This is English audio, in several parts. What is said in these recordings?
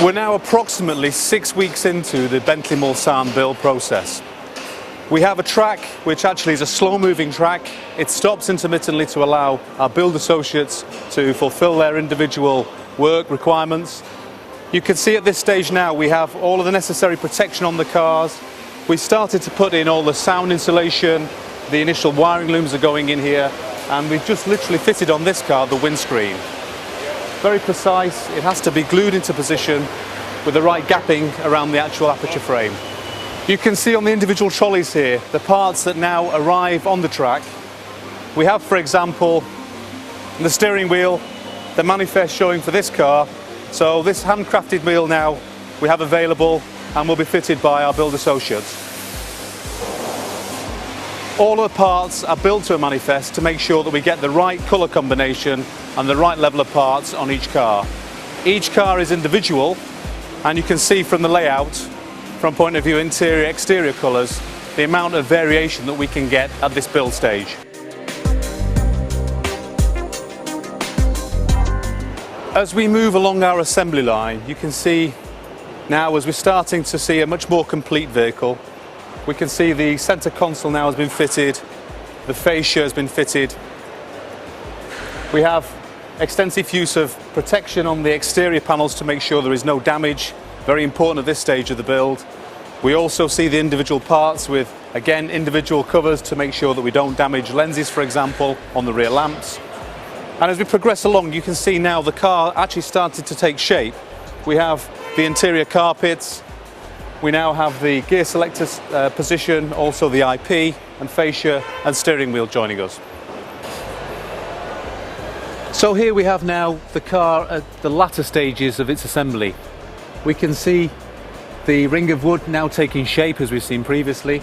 We're now approximately 6 weeks into the Bentley Mulsanne build process. We have a track which actually is a slow-moving track. It stops intermittently to allow our build associates to fulfill their individual work requirements. You can see at this stage now we have all of the necessary protection on the cars. We started to put in all the sound insulation, the initial wiring looms are going in here, and we've just literally fitted on this car the windscreen. Very precise, it has to be glued into position with the right gapping around the actual aperture frame. You can see on the individual trolleys here the parts that now arrive on the track. We have, for example, the steering wheel, the manifest showing for this car. So this handcrafted wheel now we have available and will be fitted by our build associates. All of the parts are built to a manifest to make sure that we get the right colour combination and the right level of parts on each car. Each car is individual, and you can see from the layout, from point of view interior, exterior colours, the amount of variation that we can get at this build stage. As we move along our assembly line, you can see now as we're starting to see a much more complete vehicle. We can see the centre console now has been fitted, the fascia has been fitted. We have extensive use of protection on the exterior panels to make sure there is no damage, very important at this stage of the build. We also see the individual parts with, again, individual covers to make sure that we don't damage lenses, for example, on the rear lamps. And as we progress along, you can see now the car actually started to take shape. We have the interior carpets. We now have the gear selector position, also the IP and fascia and steering wheel joining us. So here we have now the car at the latter stages of its assembly. We can see the ring of wood now taking shape as we've seen previously.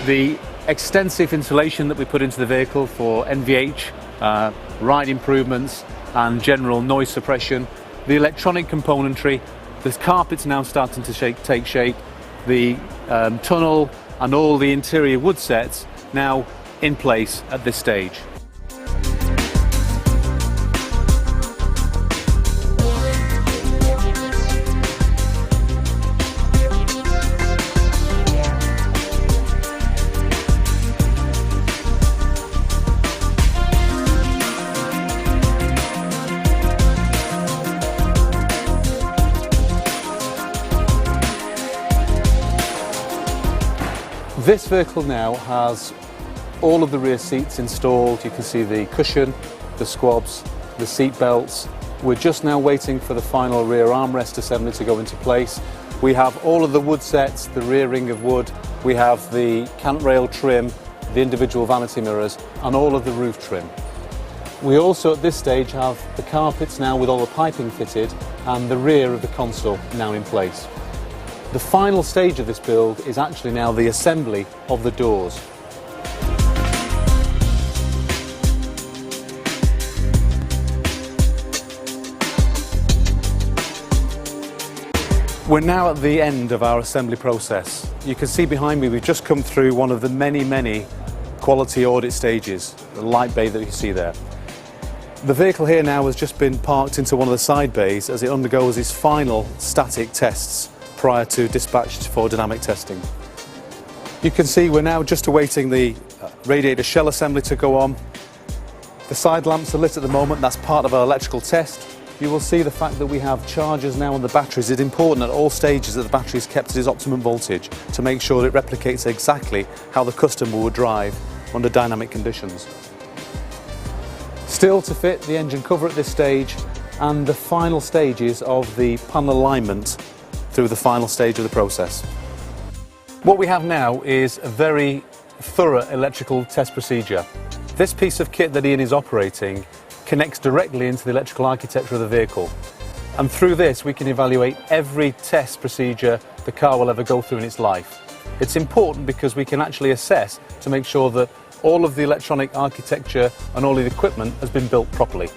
The extensive insulation that we put into the vehicle for NVH, ride improvements and general noise suppression. The electronic componentry. The carpet's now starting to take shape, the tunnel and all the interior wood sets now in place at this stage. This vehicle now has all of the rear seats installed. You can see the cushion, the squabs, the seat belts. We're just now waiting for the final rear armrest assembly to go into place. We have all of the wood sets, the rear ring of wood. We have the cant rail trim, the individual vanity mirrors and all of the roof trim. We also at this stage have the carpets now with all the piping fitted and the rear of the console now in place. The final stage of this build is actually now the assembly of the doors. We're now at the end of our assembly process. You can see behind me we've just come through one of the many quality audit stages, the light bay that you see there. The vehicle here now has just been parked into one of the side bays as it undergoes its final static tests prior to dispatch for dynamic testing. You can see we're now just awaiting the radiator shell assembly to go on. The side lamps are lit at the moment, that's part of our electrical test. You will see the fact that we have chargers now on the batteries. It's important at all stages that the battery is kept at its optimum voltage to make sure it replicates exactly how the customer would drive under dynamic conditions. Still to fit the engine cover at this stage and the final stages of the panel alignment through the final stage of the process. What we have now is a very thorough electrical test procedure. This piece of kit that Ian is operating connects directly into the electrical architecture of the vehicle, and through this we can evaluate every test procedure the car will ever go through in its life. It's important because we can actually assess to make sure that all of the electronic architecture and all of the equipment has been built properly.